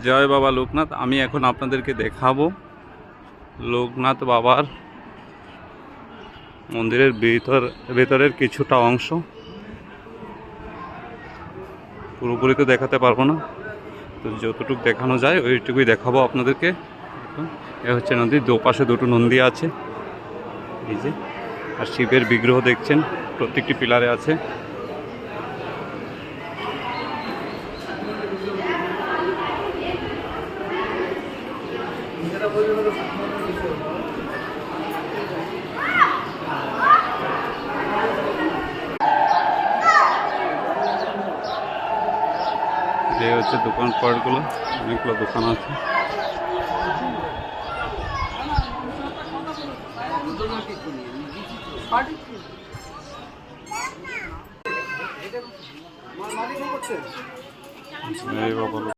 জয় বাবা লোকনাথ। আমি এখন আপনাদেরকে দেখাবো লোকনাথ বাবার মন্দিরের ভেতরের কিছুটা অংশ। পুরোপুরি তো দেখাতে পারবো না, তো যতটুকু দেখানো যায় ওইটুকুই দেখাবো আপনাদেরকে। এ হচ্ছে নদী, দুপাশে দুটো নন্দী আছে এই যে, আর শিবের বিগ্রহ দেখছেন প্রত্যেকটি পিলারে আছে। এই হচ্ছে দোকানপাটগুলো, অনেকগুলো দোকান আছে। এই বাবা